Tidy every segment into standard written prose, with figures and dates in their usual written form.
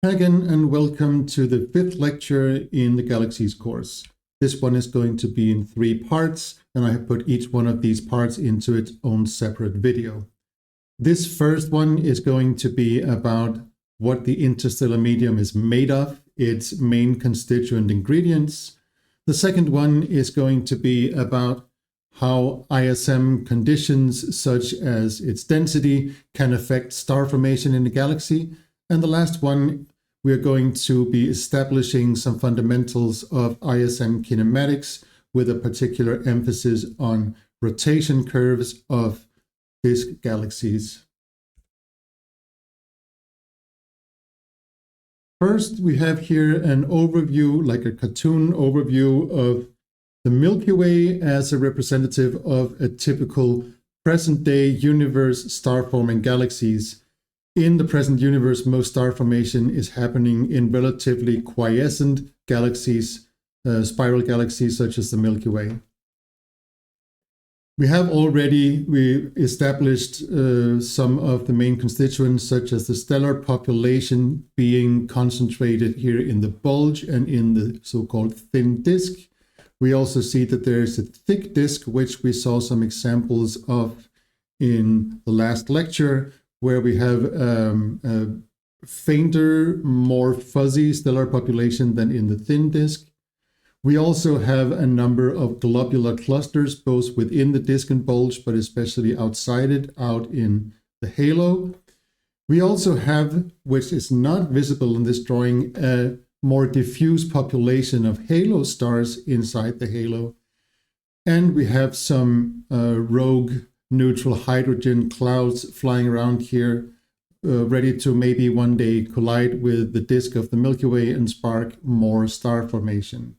Hi again, and welcome to the fifth lecture in the Galaxies course. This one is going to be in 3 parts, and I have put each one of these parts into its own separate video. This first one is going to be about what the interstellar medium is made of, its main constituent ingredients. The second one is going to be about how ISM conditions such as its density can affect star formation in the galaxy. And the last one, we're going to be establishing some fundamentals of ISM kinematics with a particular emphasis on rotation curves of disk galaxies. First, we have here an overview, like a cartoon overview of the Milky Way as a representative of a typical present-day universe star-forming galaxies. In the present universe, most star formation is happening in relatively quiescent galaxies, spiral galaxies such as the Milky Way. We established some of the main constituents, such as the stellar population being concentrated here in the bulge and in the so-called thin disk. We also see that there is a thick disk, which we saw some examples of in the last lecture, where we have a fainter, more fuzzy stellar population than in the thin disk. We also have a number of globular clusters, both within the disk and bulge, but especially outside it, out in the halo. We also have, which is not visible in this drawing, a more diffuse population of halo stars inside the halo. And we have some rogue neutral hydrogen clouds flying around here, ready to maybe one day collide with the disk of the Milky Way and spark more star formation.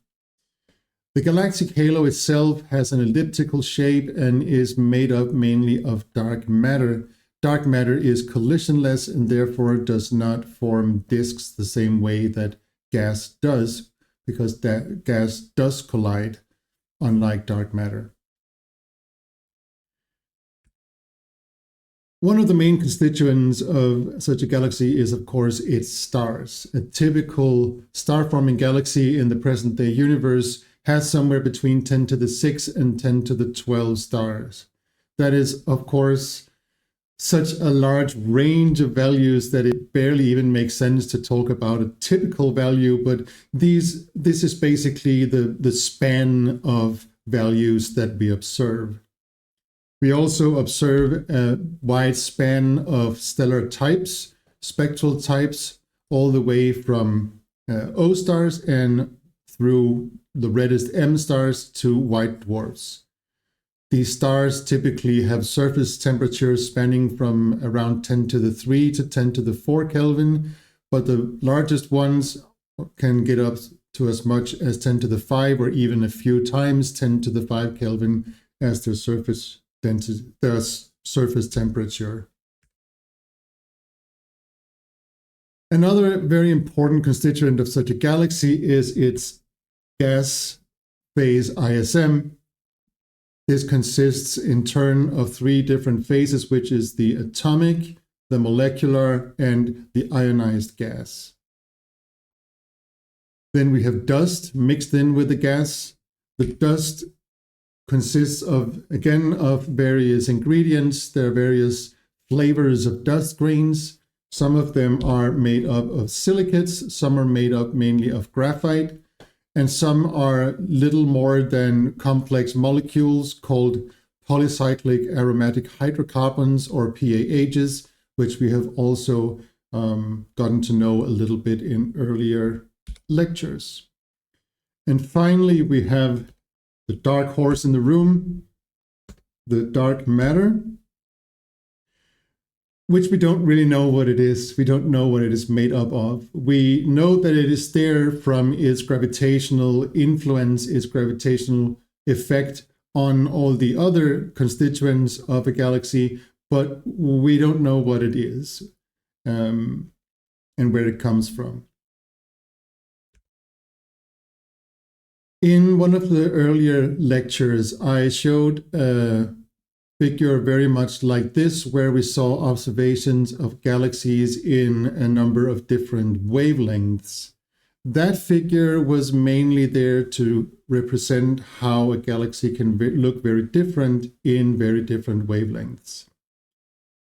The galactic halo itself has an elliptical shape and is made up mainly of dark matter. Dark matter is collisionless and therefore does not form disks the same way that gas does, because that gas does collide, unlike dark matter. One of the main constituents of such a galaxy is, of course, its stars. A typical star-forming galaxy in the present-day universe has somewhere between 10 to the 6 and 10 to the 12 stars. That is, of course, such a large range of values that it barely even makes sense to talk about a typical value, but this is basically the span of values that we observe. We also observe a wide span of stellar types, spectral types, all the way from O stars and through the reddest M stars to white dwarfs. These stars typically have surface temperatures spanning from around 10 to the 3 to 10 to the 4 Kelvin, but the largest ones can get up to as much as 10 to the 5 or even a few times 10 to the 5 Kelvin as their surface temperature. Another very important constituent of such a galaxy is its gas phase ISM. This consists in turn of 3 different phases, which is the atomic, the molecular, and the ionized gas. Then we have dust mixed in with the gas. The dust consists of, again, of various ingredients. There are various flavors of dust grains. Some of them are made up of silicates, some are made up mainly of graphite, and some are little more than complex molecules called polycyclic aromatic hydrocarbons, or PAHs, which we have also gotten to know a little bit in earlier lectures. And finally, we have the dark horse in the room, the dark matter, which we don't really know what it is. We don't know what it is made up of. We know that it is there from its gravitational influence, its gravitational effect on all the other constituents of a galaxy, but we don't know what it is and where it comes from. In one of the earlier lectures, I showed a figure very much like this, where we saw observations of galaxies in a number of different wavelengths. That figure was mainly there to represent how a galaxy can look very different in very different wavelengths.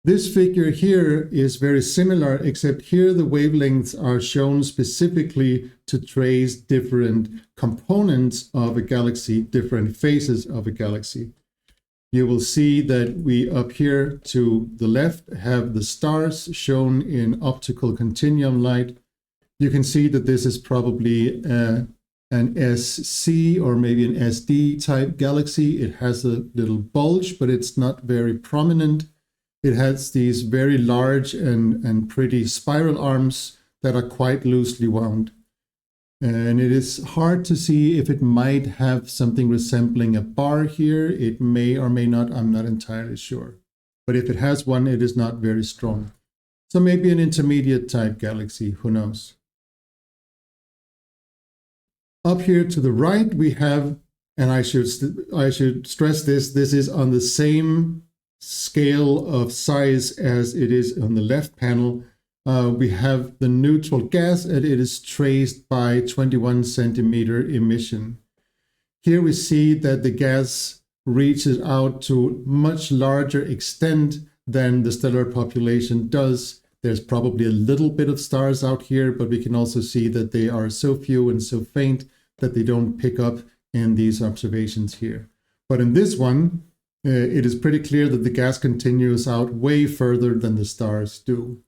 This figure here is very similar, except here the wavelengths are shown specifically to trace different components of a galaxy, different phases of a galaxy. You will see that we up here to the left have the stars shown in optical continuum light. You can see that this is probably an SC or maybe an SD type galaxy. It has a little bulge, but it's not very prominent. It has these very large and pretty spiral arms that are quite loosely wound. And it is hard to see if it might have something resembling a bar here. It may or may not, I'm not entirely sure. But if it has one, it is not very strong. So maybe an intermediate type galaxy, who knows? Up here to the right, we have, and I should stress this is on the same scale of size as it is on the left panel. We have the neutral gas, and it is traced by 21 centimeter emission. Here we see that the gas reaches out to much larger extent than the stellar population does. There's probably a little bit of stars out here, but we can also see that they are so few and so faint that they don't pick up in these observations here. But in this one, it is pretty clear that the gas continues out way further than the stars do.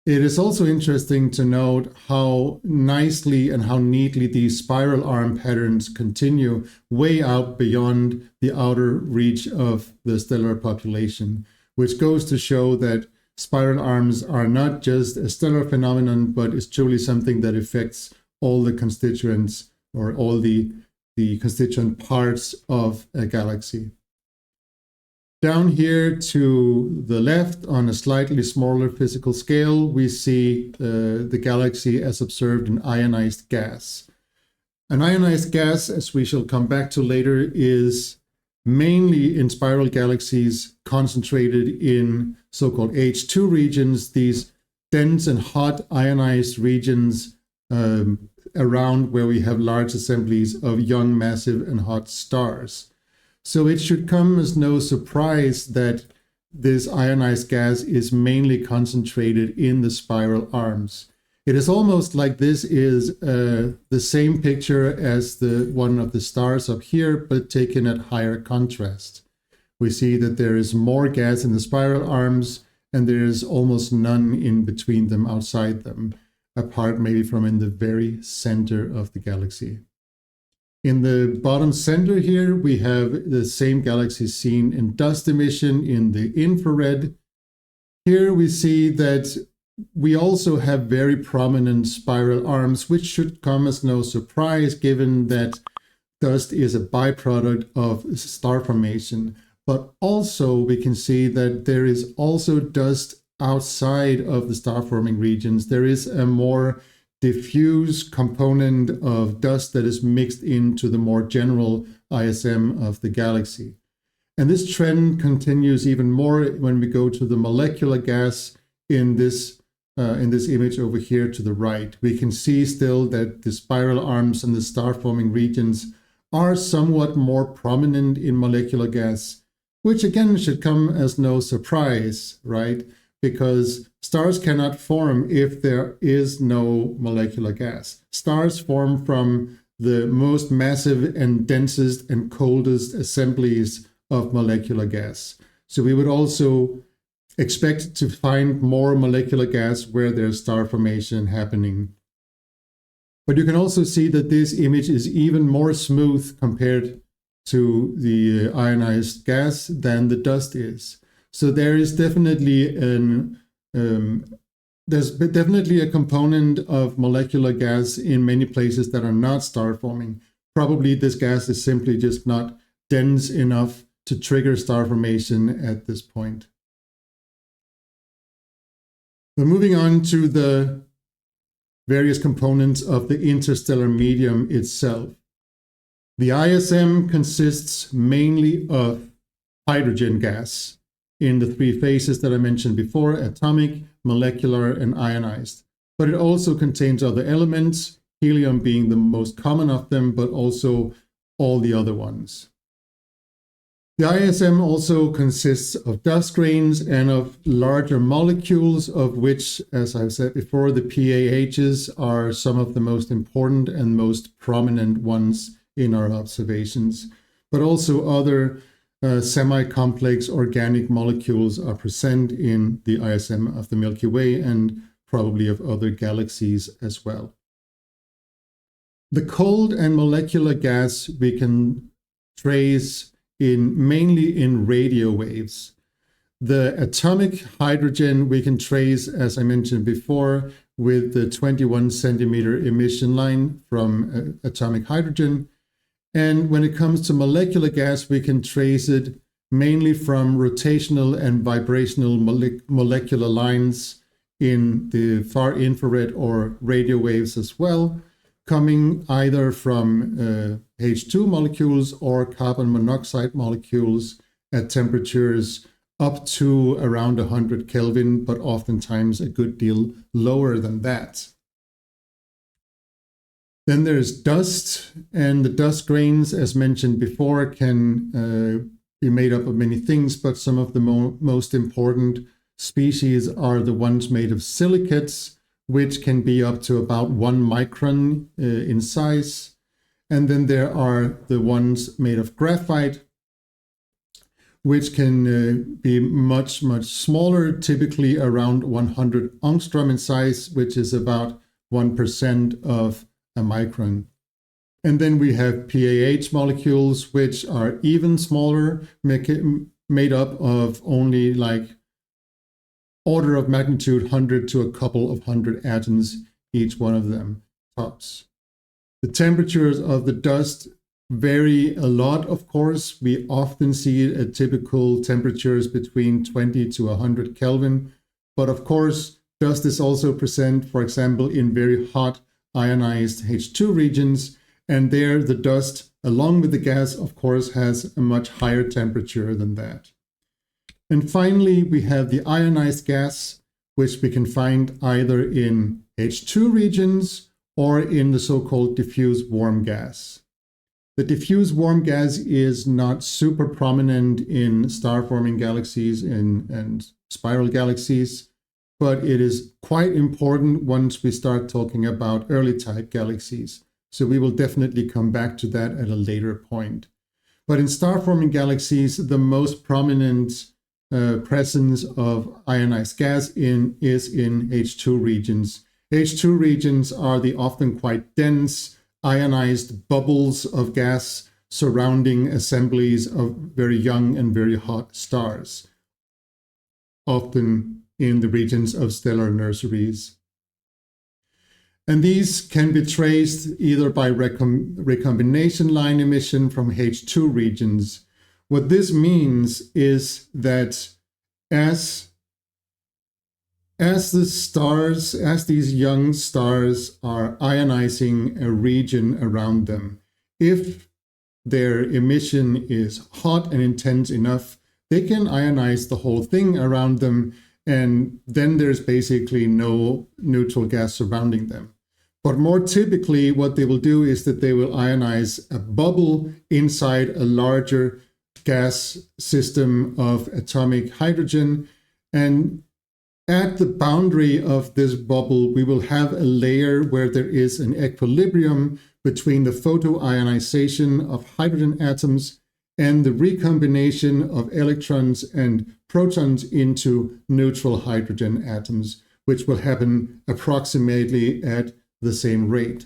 It is also interesting to note how nicely and how neatly these spiral arm patterns continue way out beyond the outer reach of the stellar population, which goes to show that spiral arms are not just a stellar phenomenon, but is truly something that affects all the constituents or all the constituent parts of a galaxy. Down here to the left, on a slightly smaller physical scale, we see the galaxy as observed in ionized gas. An ionized gas, as we shall come back to later, is mainly in spiral galaxies concentrated in so-called H2 regions, these dense and hot ionized regions around where we have large assemblies of young, massive, and hot stars. So it should come as no surprise that this ionized gas is mainly concentrated in the spiral arms. It is almost like this is the same picture as the one of the stars up here, but taken at higher contrast. We see that there is more gas in the spiral arms, and there is almost none in between them, outside them, apart maybe from in the very center of the galaxy. In the bottom center here, we have the same galaxy seen in dust emission in the infrared. Here we see that we also have very prominent spiral arms, which should come as no surprise given that dust is a byproduct of star formation. But also we can see that there is also dust outside of the star forming regions. There is a more diffuse component of dust that is mixed into the more general ISM of the galaxy. And this trend continues even more when we go to the molecular gas in this image over here to the right. We can see still that the spiral arms and the star-forming regions are somewhat more prominent in molecular gas, which again should come as no surprise, right? Because stars cannot form if there is no molecular gas. Stars form from the most massive and densest and coldest assemblies of molecular gas. So we would also expect to find more molecular gas where there's star formation happening. But you can also see that this image is even more smooth compared to the ionized gas than the dust is. So there is definitely there's definitely a component of molecular gas in many places that are not star forming. Probably this gas is simply just not dense enough to trigger star formation at this point. But moving on to the various components of the interstellar medium itself. The ISM consists mainly of hydrogen gas in the three phases that I mentioned before: atomic, molecular, and ionized. But it also contains other elements, helium being the most common of them, but also all the other ones. The ISM also consists of dust grains and of larger molecules, of which, as I've said before, the PAHs are some of the most important and most prominent ones in our observations. But also other semi-complex organic molecules are present in the ISM of the Milky Way and probably of other galaxies as well. The cold and molecular gas we can trace mainly in radio waves. The atomic hydrogen we can trace, as I mentioned before, with the 21 centimeter emission line from atomic hydrogen. And when it comes to molecular gas, we can trace it mainly from rotational and vibrational molecular lines in the far infrared or radio waves as well, coming either from H2 molecules or carbon monoxide molecules at temperatures up to around 100 Kelvin, but oftentimes a good deal lower than that. Then there's dust, and the dust grains, as mentioned before, can be made up of many things, but some of the most important species are the ones made of silicates, which can be up to about 1 micron in size. And then there are the ones made of graphite, which can be much, much smaller, typically around 100 angstrom in size, which is about 1% of a micron. And then we have PAH molecules, which are even smaller, made up of only like order of magnitude 100 to a couple of hundred atoms, each one of them tops. The temperatures of the dust vary a lot, of course. We often see it at typical temperatures between 20 to 100 Kelvin. But of course, dust is also present, for example, in very hot ionized H2 regions. And there the dust, along with the gas, of course, has a much higher temperature than that. And finally, we have the ionized gas, which we can find either in H2 regions or in the so-called diffuse warm gas. The diffuse warm gas is not super prominent in star-forming galaxies and spiral galaxies, but it is quite important once we start talking about early type galaxies. So we will definitely come back to that at a later point. But in star-forming galaxies, the most prominent presence of ionized gas is in H2 regions. H2 regions are the often quite dense ionized bubbles of gas surrounding assemblies of very young and very hot stars, often in the regions of stellar nurseries. And these can be traced either by recombination line emission from H2 regions. What this means is that as these young stars are ionizing a region around them, if their emission is hot and intense enough, they can ionize the whole thing around them, and then there's basically no neutral gas surrounding them. But more typically, what they will do is that they will ionize a bubble inside a larger gas system of atomic hydrogen, and at the boundary of this bubble, we will have a layer where there is an equilibrium between the photoionization of hydrogen atoms and the recombination of electrons and protons into neutral hydrogen atoms, which will happen approximately at the same rate.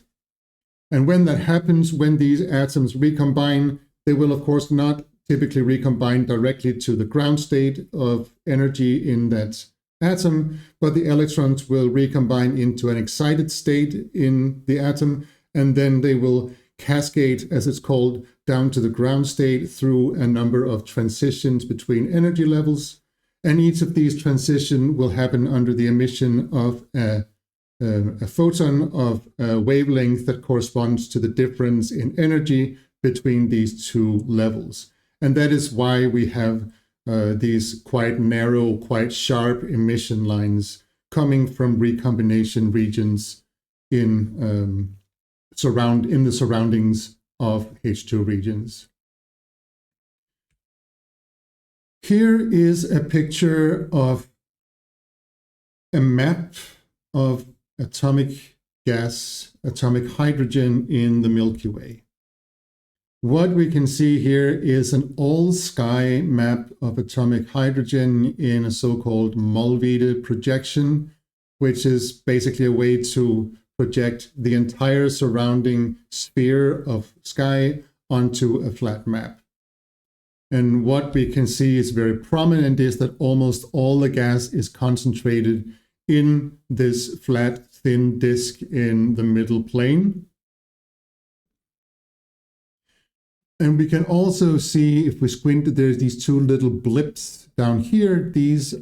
And when that happens, when these atoms recombine, they will of course not typically recombine directly to the ground state of energy in that atom, but the electrons will recombine into an excited state in the atom, and then they will cascade, as it's called, down to the ground state through a number of transitions between energy levels. And each of these transitions will happen under the emission of a photon of a wavelength that corresponds to the difference in energy between these two levels. And that is why we have these quite narrow, quite sharp emission lines coming from recombination regions in the surroundings of H2 regions. Here is a picture of a map of atomic gas, atomic hydrogen in the Milky Way. What we can see here is an all-sky map of atomic hydrogen in a so-called Mulvide projection, which is basically a way to project the entire surrounding sphere of sky onto a flat map. And what we can see is very prominent is that almost all the gas is concentrated in this flat, thin disk in the middle plane. And we can also see, if we squint, there's these two little blips down here. This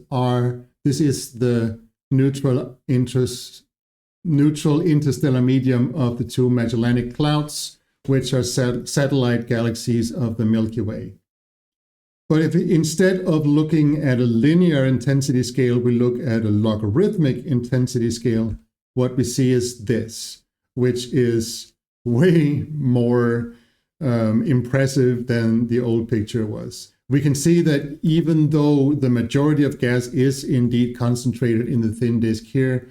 is the neutral interstellar medium of the two Magellanic Clouds, which are satellite galaxies of the Milky Way. But if instead of looking at a linear intensity scale, we look at a logarithmic intensity scale, what we see is this, which is way more impressive than the old picture was. We can see that even though the majority of gas is indeed concentrated in the thin disk here,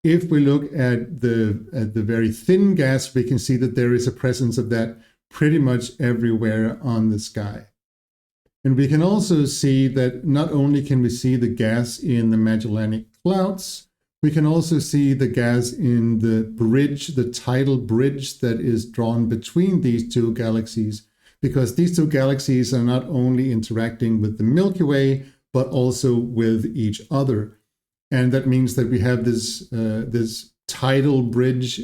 if we look at the very thin gas, we can see that there is a presence of that pretty much everywhere on the sky. And we can also see that not only can we see the gas in the Magellanic Clouds, we can also see the gas in the bridge, the tidal bridge that is drawn between these two galaxies, because these two galaxies are not only interacting with the Milky Way, but also with each other. And that means that we have this tidal bridge,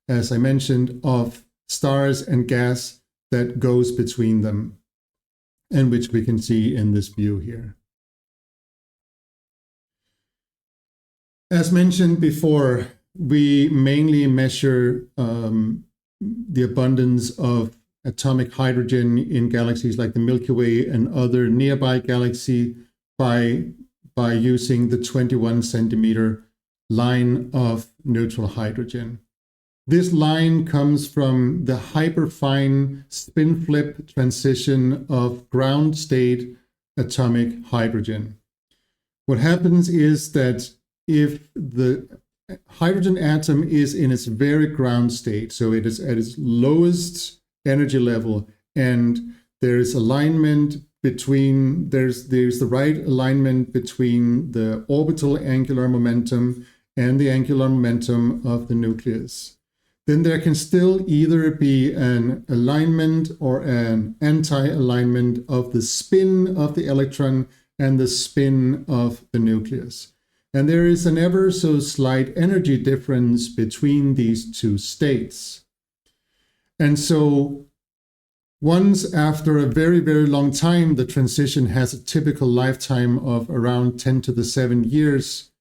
as I mentioned, of stars and gas that goes between them, and which we can see in this view here. As mentioned before, we mainly measure the abundance of atomic hydrogen in galaxies like the Milky Way and other nearby galaxies by using the 21 centimeter line of neutral hydrogen. This line comes from the hyperfine spin flip transition of ground state atomic hydrogen. What happens is that if the hydrogen atom is in its very ground state, so it is at its lowest energy level, and there's alignment between, there's the right alignment between the orbital angular momentum and the angular momentum of the nucleus, then there can still either be an alignment or an anti-alignment of the spin of the electron and the spin of the nucleus. And there is an ever so slight energy difference between these two states. And so once after a very, very long time, the transition has a typical lifetime of around 10 to the 7 years.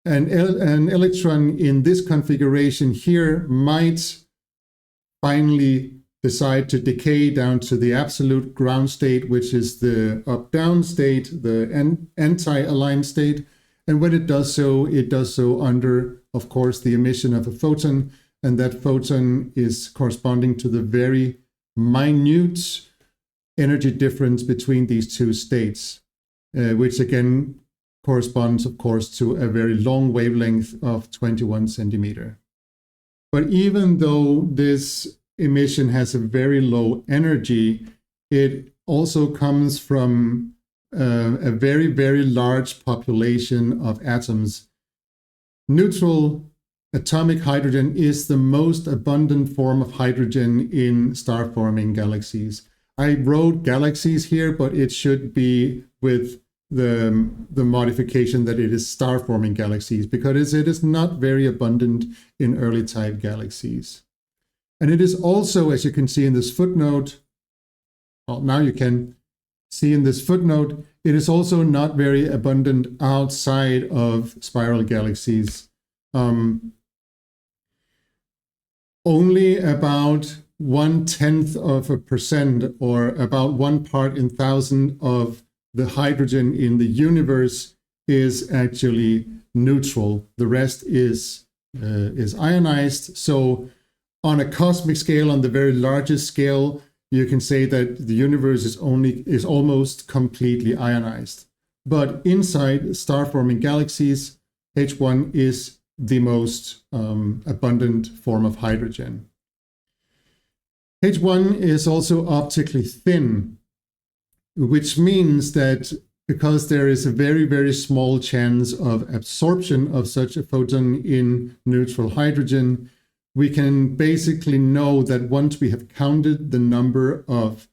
An electron in this configuration here might finally decide to decay down to the absolute ground state, which is the up-down state, the anti-aligned state. And when it does so under, of course, the emission of a photon. And that photon is corresponding to the very minute energy difference between these two states, which again corresponds, of course, to a very long wavelength of 21 centimeter. But even though this emission has a very low energy, it also comes from a very, very large population of atoms. Neutral atomic hydrogen is the most abundant form of hydrogen in star-forming galaxies. I wrote galaxies here, but it should be with the modification that it is star-forming galaxies, because it is not very abundant in early type galaxies. And it is also, as you can see in this footnote, well, now you can see in this footnote, it is also not very abundant outside of spiral galaxies. Only about 0.1% or about 1 part in 1,000 of the hydrogen in the universe is actually neutral. The rest is ionized. So on a cosmic scale, on the very largest scale, you can say that the universe is almost completely ionized. But inside star-forming galaxies, H1 is the most abundant form of hydrogen. H1 is also optically thin, which means that because there is a very, very small chance of absorption of such a photon in neutral hydrogen, we can basically know that once we have counted the number of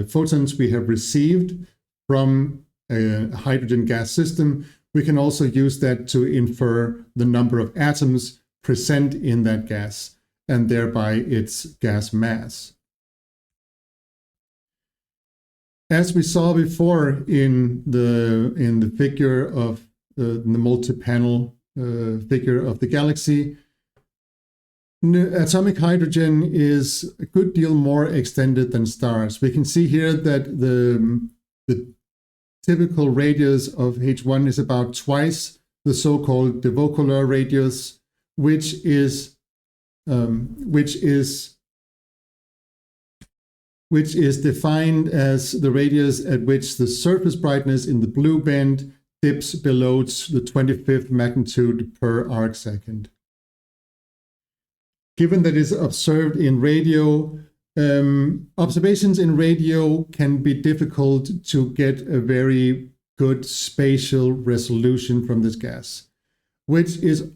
photons we have received from a hydrogen gas system, we can also use that to infer the number of atoms present in that gas, and thereby its gas mass. As we saw before in the figure of the multi-panel figure of the galaxy, atomic hydrogen is a good deal more extended than stars. We can see here that the typical radius of H1 is about twice the so-called divocular radius, which is defined as the radius at which the surface brightness in the blue band dips below the 25th magnitude per arc second. Given that it's observed in radio, observations in radio can be difficult to get a very good spatial resolution from this gas, which is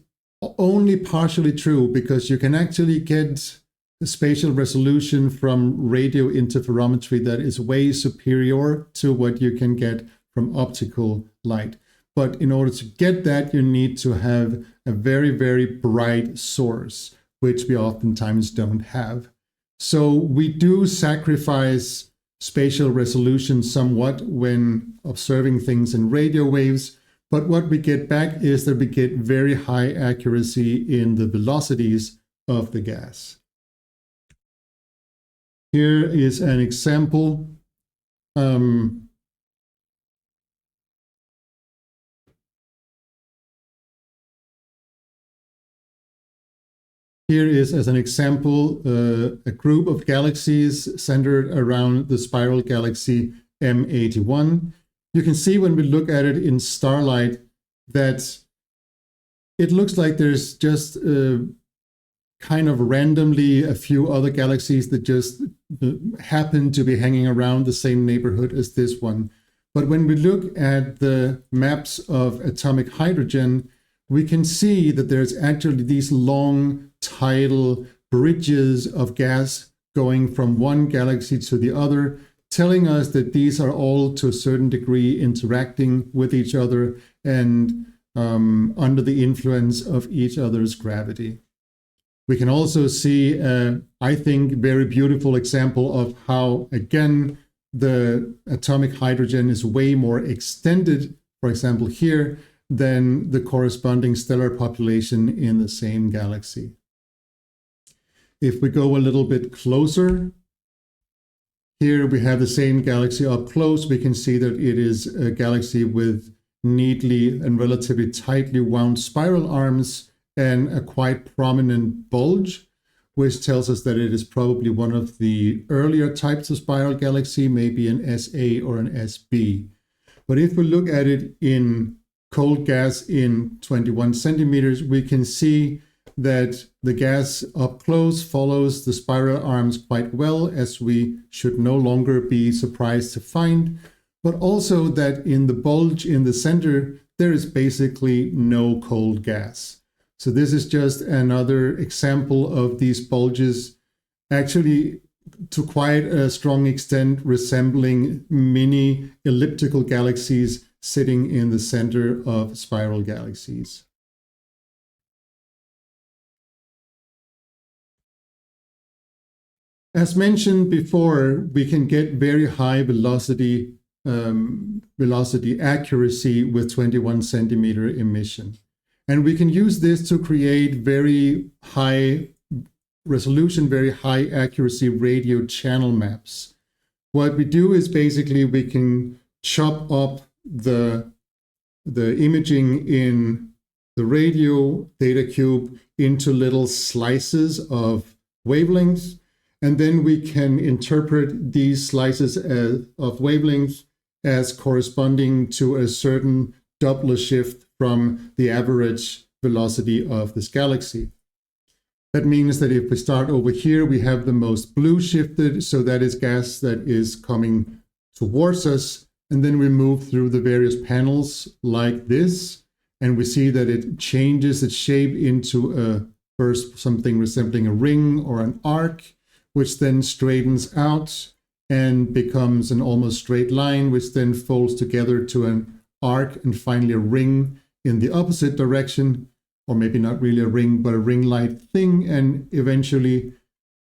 only partially true because you can actually get a spatial resolution from radio interferometry that is way superior to what you can get from optical light. But in order to get that, you need to have a very, very bright source, which we oftentimes don't have. So we do sacrifice spatial resolution somewhat when observing things in radio waves, but what we get back is that we get very high accuracy in the velocities of the gas. Here is an example. Here is, as an example, a group of galaxies centered around the spiral galaxy M81. You can see when we look at it in starlight that it looks like there's just kind of randomly a few other galaxies that just happen to be hanging around the same neighborhood as this one. But when we look at the maps of atomic hydrogen, we can see that there's actually these long tidal bridges of gas going from one galaxy to the other, telling us that these are all to a certain degree interacting with each other and under the influence of each other's gravity. We can also see, I think, very beautiful example of how, again, the atomic hydrogen is way more extended, for example, here, than the corresponding stellar population in the same galaxy. If we go a little bit closer, here we have the same galaxy up close. We can see that it is a galaxy with neatly and relatively tightly wound spiral arms and a quite prominent bulge, which tells us that it is probably one of the earlier types of spiral galaxy, maybe an SA or an SB. But if we look at it in cold gas in 21 centimeters, we can see that the gas up close follows the spiral arms quite well, as we should no longer be surprised to find, but also that in the bulge in the center, there is basically no cold gas. So this is just another example of these bulges actually to quite a strong extent resembling mini elliptical galaxies sitting in the center of spiral galaxies. As mentioned before, we can get very high velocity accuracy with 21 centimeter emission. And we can use this to create very high resolution, very high accuracy radio channel maps. What we do is basically we can chop up the imaging in the radio data cube into little slices of wavelengths, and then we can interpret these slices of wavelengths as corresponding to a certain Doppler shift from the average velocity of this galaxy. That means that if we start over here, we have the most blue shifted, so that is gas that is coming towards us, and then we move through the various panels like this, and we see that it changes its shape into first something resembling a ring or an arc, which then straightens out and becomes an almost straight line, which then folds together to an arc and finally a ring in the opposite direction, or maybe not really a ring, but a ring-like thing, and eventually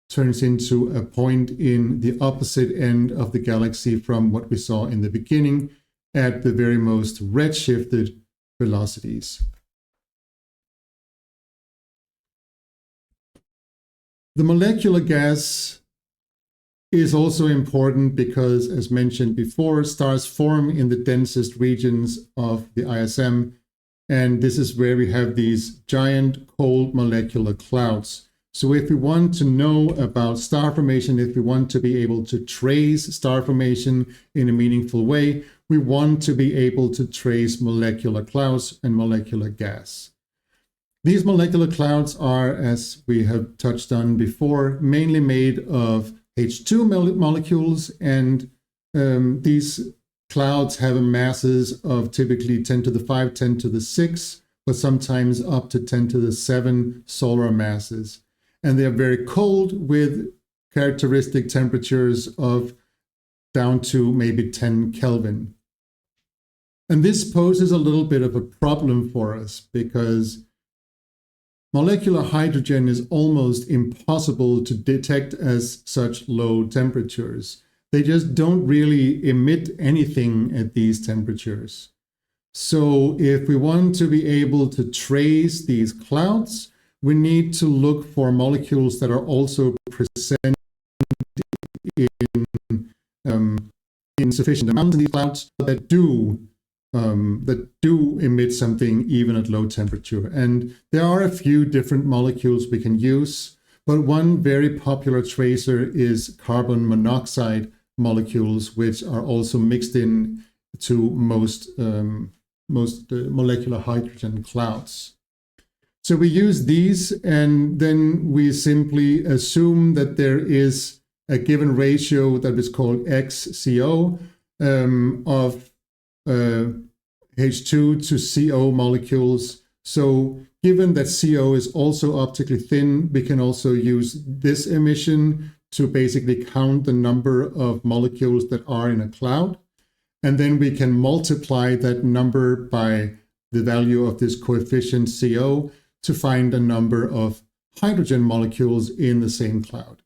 turns into a point in the opposite end of the galaxy from what we saw in the beginning at the very most redshifted velocities. The molecular gas is also important because, as mentioned before, stars form in the densest regions of the ISM, and this is where we have these giant cold molecular clouds. So if we want to know about star formation, if we want to be able to trace star formation in a meaningful way, we want to be able to trace molecular clouds and molecular gas. These molecular clouds are, as we have touched on before, mainly made of H2 molecules, and these clouds have masses of typically 10 to the 5, 10 to the 6, but sometimes up to 10 to the 7 solar masses. And they are very cold with characteristic temperatures of down to maybe 10 Kelvin. And this poses a little bit of a problem for us because molecular hydrogen is almost impossible to detect as such low temperatures. They just don't really emit anything at these temperatures. So if we want to be able to trace these clouds, we need to look for molecules that are also present in sufficient amounts in these clouds that do emit something even at low temperature. And there are a few different molecules we can use, but one very popular tracer is carbon monoxide molecules, which are also mixed in to most molecular hydrogen clouds. So we use these, and then we simply assume that there is a given ratio that is called XCO of H2 to CO molecules. So given that CO is also optically thin, we can also use this emission to basically count the number of molecules that are in a cloud. And then we can multiply that number by the value of this coefficient CO to find a number of hydrogen molecules in the same cloud.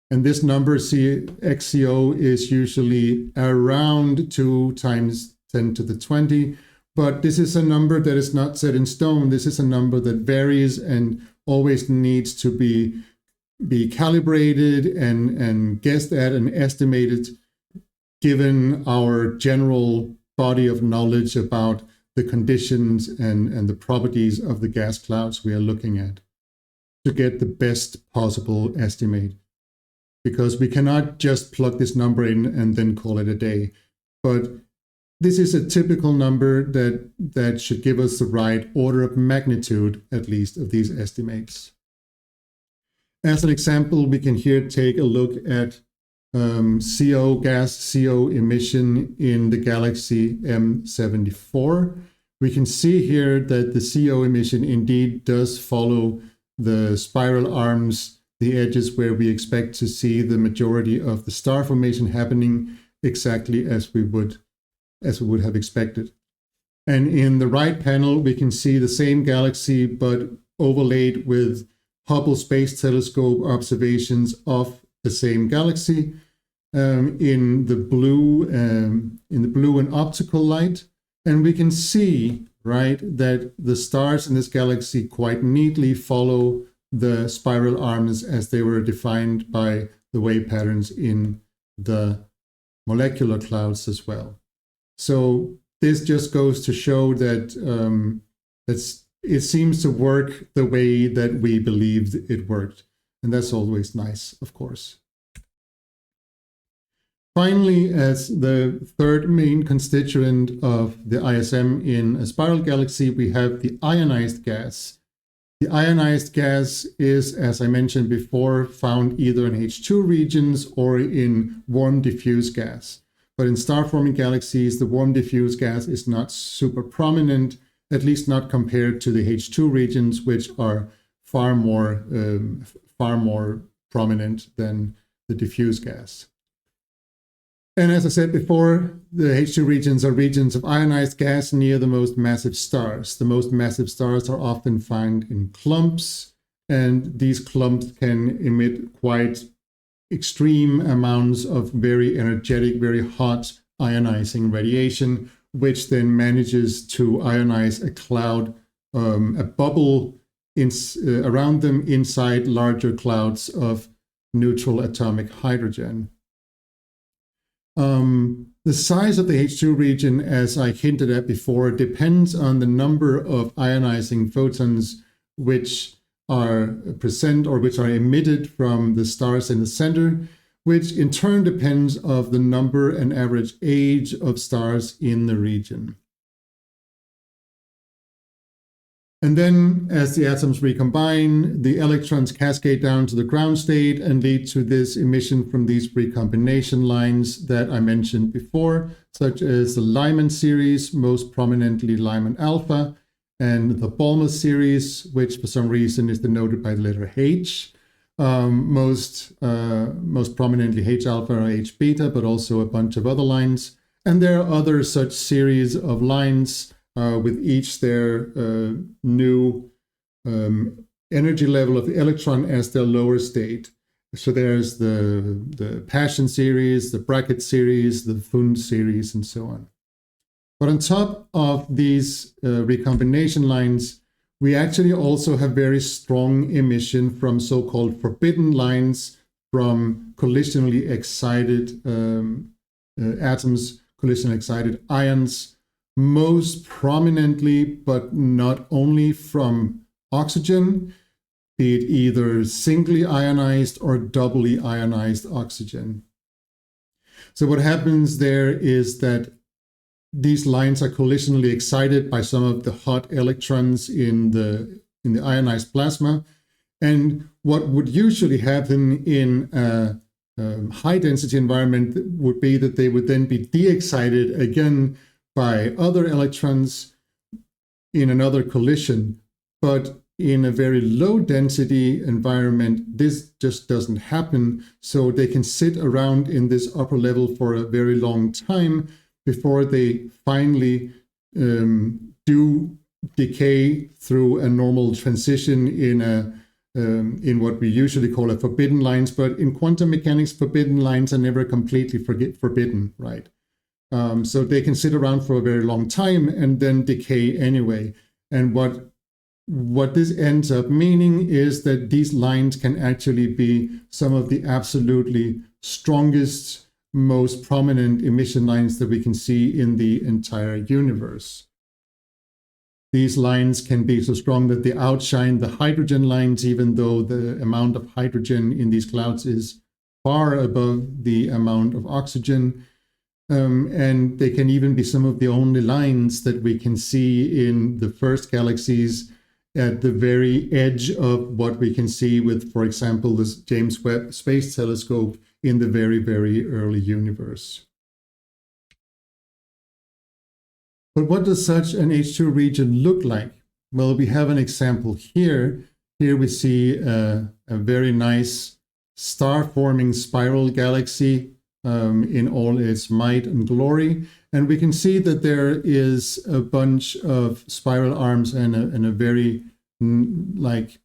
And this number, XCO, is usually around 2 times 10 to the 20, but this is a number that is not set in stone. This is a number that varies and always needs to be calibrated and guessed at and estimated given our general body of knowledge about the conditions and the properties of the gas clouds we are looking at to get the best possible estimate. Because we cannot just plug this number in and then call it a day. But this is a typical number that should give us the right order of magnitude, at least, of these estimates. As an example, we can here take a look at CO emission in the galaxy M74. We can see here that the CO emission indeed does follow the spiral arms, the edges where we expect to see the majority of the star formation happening exactly as we would have expected. And in the right panel, we can see the same galaxy, but overlaid with Hubble Space Telescope observations of the same galaxy in the blue and optical light. And we can see, right, that the stars in this galaxy quite neatly follow the spiral arms as they were defined by the wave patterns in the molecular clouds as well. So this just goes to show that it seems to work the way that we believed it worked. And that's always nice, of course. Finally, as the third main constituent of the ISM in a spiral galaxy, we have the ionized gas. The ionized gas is, as I mentioned before, found either in H2 regions or in warm diffuse gas. But in star-forming galaxies, the warm diffuse gas is not super prominent, at least not compared to the H2 regions, which are far more prominent than the diffuse gas. And as I said before, the H2 regions are regions of ionized gas near the most massive stars. The most massive stars are often found in clumps, and these clumps can emit quite extreme amounts of very energetic, very hot ionizing radiation, which then manages to ionize a cloud, a bubble around them inside larger clouds of neutral atomic hydrogen. The size of the H2 region, as I hinted at before, depends on the number of ionizing photons which are present or which are emitted from the stars in the center, which in turn depends on the number and average age of stars in the region. And then as the atoms recombine, the electrons cascade down to the ground state and lead to this emission from these recombination lines that I mentioned before, such as the Lyman series, most prominently Lyman alpha, and the Balmer series, which for some reason is denoted by the letter H. Most prominently H alpha or H beta, but also a bunch of other lines. And there are other such series of lines with each their new energy level of the electron as their lower state. So there's the Paschen series, the Brackett series, the Pfund series, and so on. But on top of these recombination lines, we actually also have very strong emission from so-called forbidden lines from collisionally excited atoms, collisionally excited ions, most prominently, but not only from oxygen, be it either singly ionized or doubly ionized oxygen. So what happens there is that these lines are collisionally excited by some of the hot electrons in the ionized plasma. And what would usually happen in a high density environment would be that they would then be de-excited again by other electrons in another collision. But in a very low density environment, this just doesn't happen. So they can sit around in this upper level for a very long time before they finally do decay through a normal transition in what we usually call a forbidden lines. But in quantum mechanics, forbidden lines are never completely forbidden, right? So they can sit around for a very long time and then decay anyway. And what this ends up meaning is that these lines can actually be some of the absolutely strongest, most prominent emission lines that we can see in the entire universe. These lines can be so strong that they outshine the hydrogen lines, even though the amount of hydrogen in these clouds is far above the amount of oxygen. And they can even be some of the only lines that we can see in the first galaxies at the very edge of what we can see with, for example, the James Webb Space Telescope in the very, very early universe. But what does such an H2 region look like? Well, we have an example here. Here we see a very nice star-forming spiral galaxy in all its might and glory. And we can see that there is a bunch of spiral arms and a very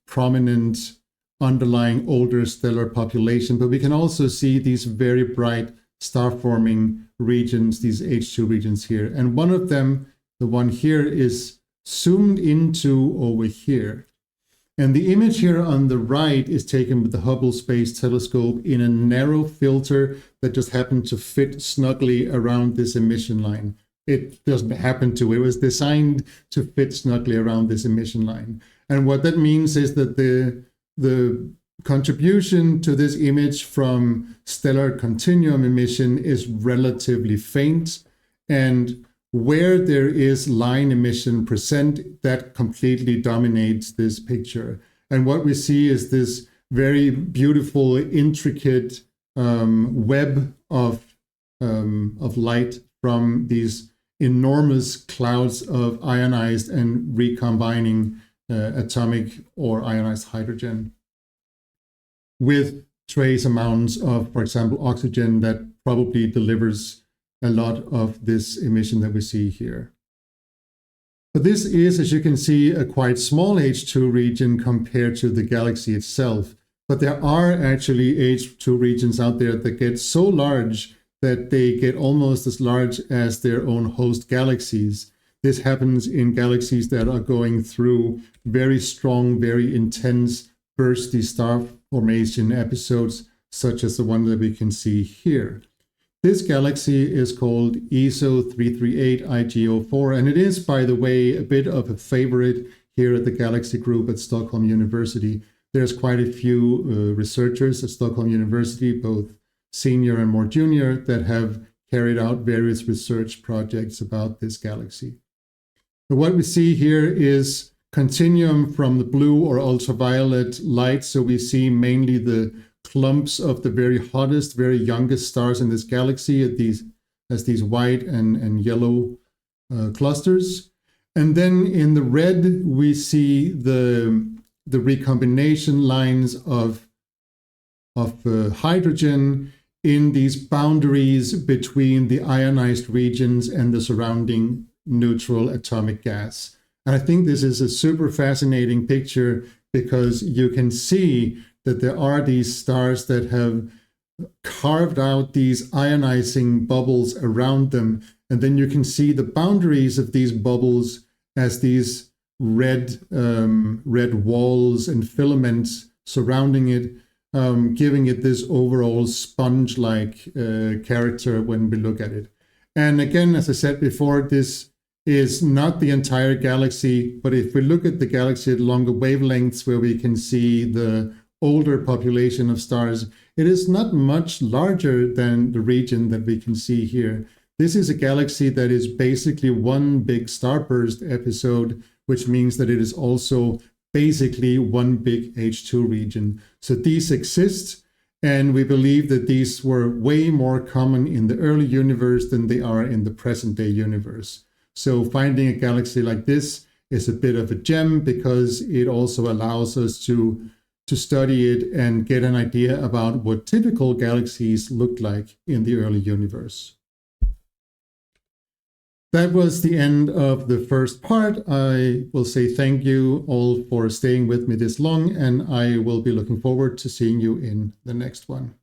prominent underlying older stellar population. But we can also see these very bright star-forming regions, these H2 regions here. And one of them, the one here, is zoomed into over here. And the image here on the right is taken with the Hubble Space Telescope in a narrow filter that just happened to fit snugly around this emission line. It doesn't happen to, it was designed to fit snugly around this emission line. And what that means is that the contribution to this image from stellar continuum emission is relatively faint. And where there is line emission present, that completely dominates this picture. And what we see is this very beautiful, intricate web of light from these enormous clouds of ionized and recombining atomic or ionized hydrogen, with trace amounts of, for example, oxygen that probably delivers a lot of this emission that we see here. But this is, as you can see, a quite small H2 region compared to the galaxy itself. But there are actually H2 regions out there that get so large that they get almost as large as their own host galaxies. This happens in galaxies that are going through very strong, very intense, bursty star formation episodes, such as the one that we can see here. This galaxy is called ESO 338 IGO4, and it is, by the way, a bit of a favorite here at the Galaxy Group at Stockholm University. There's quite a few researchers at Stockholm University, both senior and more junior, that have carried out various research projects about this galaxy. But what we see here is continuum from the blue or ultraviolet light, so we see mainly the clumps of the very hottest, very youngest stars in this galaxy as these white and yellow clusters. And then in the red, we see the recombination lines of hydrogen in these boundaries between the ionized regions and the surrounding neutral atomic gas. And I think this is a super fascinating picture because you can see that there are these stars that have carved out these ionizing bubbles around them. And then you can see the boundaries of these bubbles as these red walls and filaments surrounding it, giving it this overall sponge-like character when we look at it. And again, as I said before, this is not the entire galaxy, but if we look at the galaxy at longer wavelengths where we can see the older population of stars, it is not much larger than the region that we can see here. This is a galaxy that is basically one big starburst episode, which means that it is also basically one big H2 region. So these exist, and we believe that these were way more common in the early universe than they are in the present day universe. So finding a galaxy like this is a bit of a gem because it also allows us to study it and get an idea about what typical galaxies looked like in the early universe. That was the end of the first part. I will say thank you all for staying with me this long, and I will be looking forward to seeing you in the next one.